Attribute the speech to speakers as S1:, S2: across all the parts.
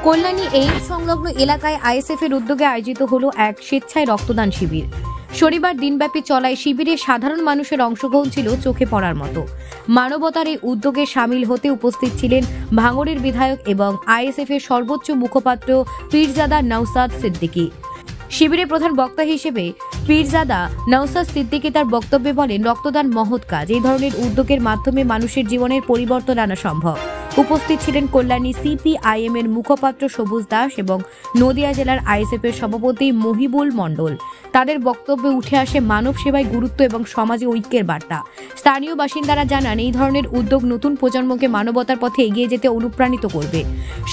S1: Kalyani AIIMS সংলগ্ন এলাকায় ISF এর উদ্যোগে আয়োজিত হলো এক স্বেচ্ছায় রক্তদান শিবির। শনিবার দিনব্যাপী চলায় শিবিরে সাধারণ মানুষের অংশগ্রহণ ছিল চোখে পড়ার মতো। মানবতার এই উদ্যোগে সামিল হতে উপস্থিত ছিলেন ভাঙড়ের বিধায়ক এবং আইএসএফ এর সর্বোচ্চ মুখপাত্র পীরজাদা নওসাদ সিদ্দিকী। শিবিরে প্রধান বক্তা হিসেবে পীরজাদা নওসাদ সিদ্দিকী তার বক্তব্যে বলেন, রক্তদান মহৎ কাজ। এই ধরনের উদ্যোগের মাধ্যমে মানুষের জীবনের পরিবর্তন আনা সম্ভব। উপস্থিত ছিলেন কল্যাণী সিপিআইএম এর মুখপাত্র সবুজ দাস এবং নদিয়া জেলার আইএসএফ এর সভাপতি মহিবুল মণ্ডল। তাদের বক্তব্যে উঠে আসে মানব সেবায় গুরুত্ব এবং সমাজে ঐক্যের বার্তা। স্থানীয় বাসিন্দারা জানান, এই ধরনের উদ্যোগ নতুন প্রজন্মকে মানবতার পথে এগিয়ে যেতে অনুপ্রাণিত করবে।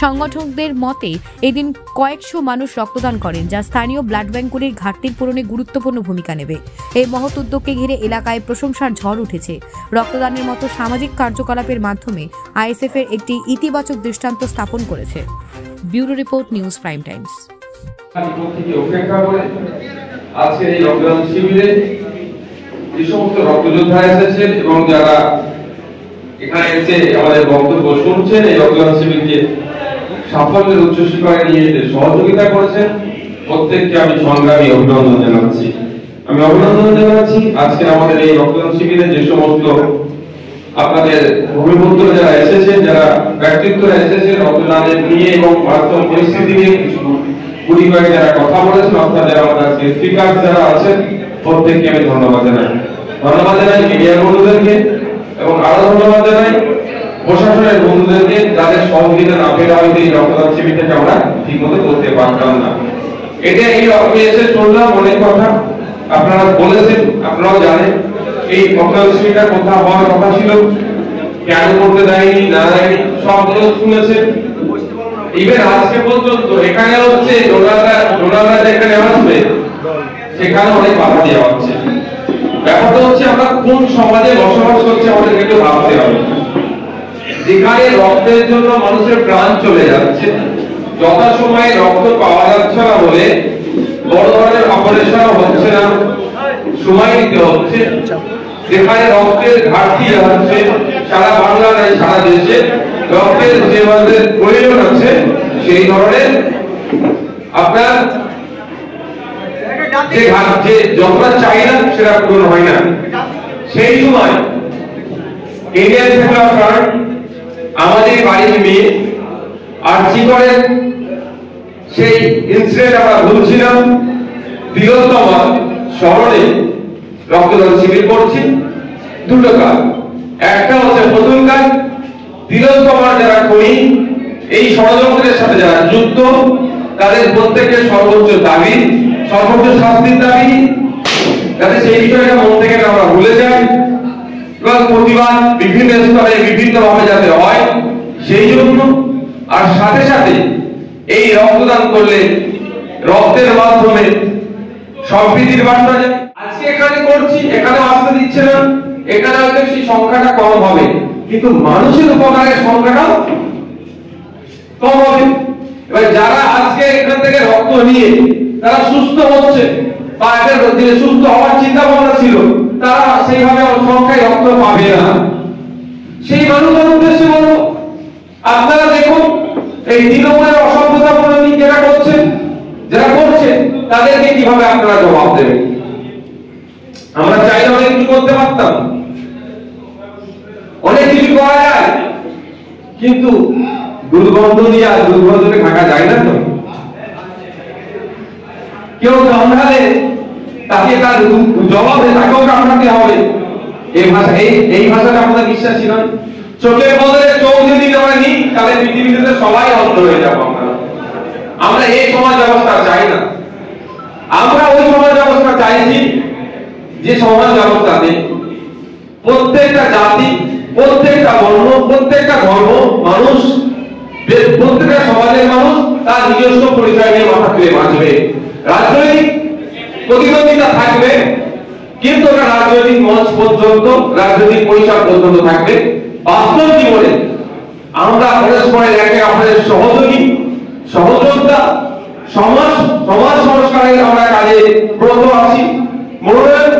S1: সংগঠকদের মতে এদিন কয়েকশো মানুষ রক্তদান করেন, যা স্থানীয় ব্লাড ব্যাংকগুলির ঘাটতির পূরণে গুরুত্বপূর্ণ ভূমিকা নেবে। এই মহৎ উদ্যোগকে ঘিরে এলাকায় প্রশংসার ঝড় উঠেছে। রক্তদানের মতো সামাজিক কার্যকলাপের মাধ্যমে আইএসএফ এর একটি ইতিবাচক দৃষ্টান্ত স্থাপন করেছে। Bureau report, news prime Times.
S2: আজকে এই রক্তদান শিবিরে যে সমস্ত রক্তযোদ্ধা এসেছেন এবং যারা এখানে এসে আমাদের বক্তব্য শুনছেন, এই রক্তদান শিবিরকে সাফল্যের উচ্চ শিখরে নিয়ে যেতে সহযোগিতা করেছেন, প্রত্যেককে আমি সংগ্রামী অভিনন্দন জানাচ্ছি। আজকে আমাদের এই রক্তদান শিবিরে যে সমস্ত আপনাদের ভূমিপুত্র যারা এসেছেন, যারা ব্যক্তিত্বরা এসেছেন রক্তদানের নিয়ে এবং বাস্তব পরিস্থিতি নিয়ে পরিবারে যারা কথা বলেছেন, অর্থাৎ যারা আমাদের স্পিকার যারা আছেন, প্রত্যেককে আমি ধন্যবাদ জানাই মিডিয়ার বন্ধুদেরকে এবং আরো ধন্যবাদ জানাই প্রশাসনের বন্ধুদেরকে, যাদের সহযোগিতা না পেলে হয়তো এই রক্তদান শিবিরটাকে আমরা ঠিক মতো করতে পারতাম না। এটা এই এসে শুনলাম অনেক কথা আপনারা বলেছেন, আপনারাও জানেন এই রক্তদান শিবিরটা কোথাও হওয়ার কথা ছিল, কেন করতে দেয়নি না দেয়নি সবগুলো শুনেছেন। ইভেন আজকে পর্যন্ত এখানে হচ্ছে ডোনাররা যেখানে আসবে সেখানে অনেক বাধা দেওয়া হচ্ছে। ব্যাপারটা হচ্ছে আমরা কোন সমাজে বসবাস করছি আমাদের একটু ভাবতে হবে। যেখানে রক্তের জন্য মানুষের প্রাণ চলে যাচ্ছে, যথাসময়ে রক্ত পাওয়া যাচ্ছে না বলে বড় ধরনের অপারেশন হচ্ছে না, সময় দিতে হচ্ছে, যেখানে রক্তের ঘাটতি হচ্ছে সারা বাংলায় সারা দেশে রক্তের যে আমাদের প্রয়োজন আছে সেই ধরনের আপনার যে যতটা চাহিদা সেটা পূরণ হয় না। সেই সময় ইন্ডিয়ান সেকুলার ফ্রন্ট আমাদের বাড়ির মেয়ে আর্জি করেন সেই ইনসিডেন্ট আমরা ভুলছিলাম। বৃহত্তম শহরে রক্তদান শিবির করছি, দুটো কাজ। একটা হচ্ছে প্রথম কাজ, তিলোত্তমার যারা করি এই ষড়যন্ত্রের সাথে যারা যুক্ত তাদের প্রত্যেকের সর্বোচ্চ দাবি, সর্বোচ্চ শাস্তির দাবি, যাতে সেই বিষয়টা মন থেকে আমরা ভুলে যাই এবং প্রতিবাদ বিভিন্ন স্তরে বিভিন্ন ভাবে যাতে হয় সেই জন্য। আর সাথে সাথে এই রক্তদান করলে রক্তের মাধ্যমে সম্প্রীতির বার্তা যায়। আজকে এখানে করছি, এখানে আসতে দিচ্ছে না, এখানে হয়তো সেই সংখ্যাটা কম হবে, কিন্তু মানুষের উপকারের সংখ্যাটাও কম হবে। এবার যারা আজকে এখান থেকে রক্ত নিয়ে তারা সুস্থ হচ্ছে বা এদের সুস্থ হওয়ার চিন্তা ভাবনা ছিল, তারা সেইভাবে সংখ্যায় রক্ত পাবে না। সেই মানুষের উদ্দেশ্যে বলবো, আপনারা দেখুন এই তৃণমূলের অসভ্যতাপূর্ণ যারা করছেন, তাদেরকে কিভাবে আপনারা জবাব দেবেন। আমরা চাইলে অনেক কিছু করতে পারতাম, অনেক কিছু করা যায়, কিন্তু দুর্গন্ধ দিয়ে আর দুর্গন্ধকে ঢাকা যায় না। তো কেউ কামড়ালে তাকে তার জবাবে তাকেও কামড়াতে হবে। এই ভাষাটা আমাদের বিশ্বাসী নয়। চোখের বদলে চোখ যদি আমরা নিই তাহলে পৃথিবীতে সবাই অন্ধ হয়ে যাবো। আমরা এই সমাজ ব্যবস্থা চাই না। আমরা ওই সমাজ ব্যবস্থা চাইছি যে সমাজ ব্যবস্থাতে প্রত্যেকটা জাতি, প্রত্যেকটা বর্ণ, প্রত্যেকটা ধর্ম মানুষ, প্রত্যেকটা সমাজের মানুষ তার নিজস্ব পরিচয় নিয়ে মাথা তুলে বাঁচবে। রাজনৈতিক প্রতিদ্বন্দ্বিতা থাকবে, কিন্তু রাজনৈতিক মঞ্চ পর্যন্ত, রাজনৈতিক পরিসর পর্যন্ত থাকবে। বাস্তব জীবনে আমরা পরস্পরের একে অপরের সহযোগী, সহযোদ্ধা, সমাজ সংস্কারের আমরা কাজে ব্রত আছি। মনোনয়ন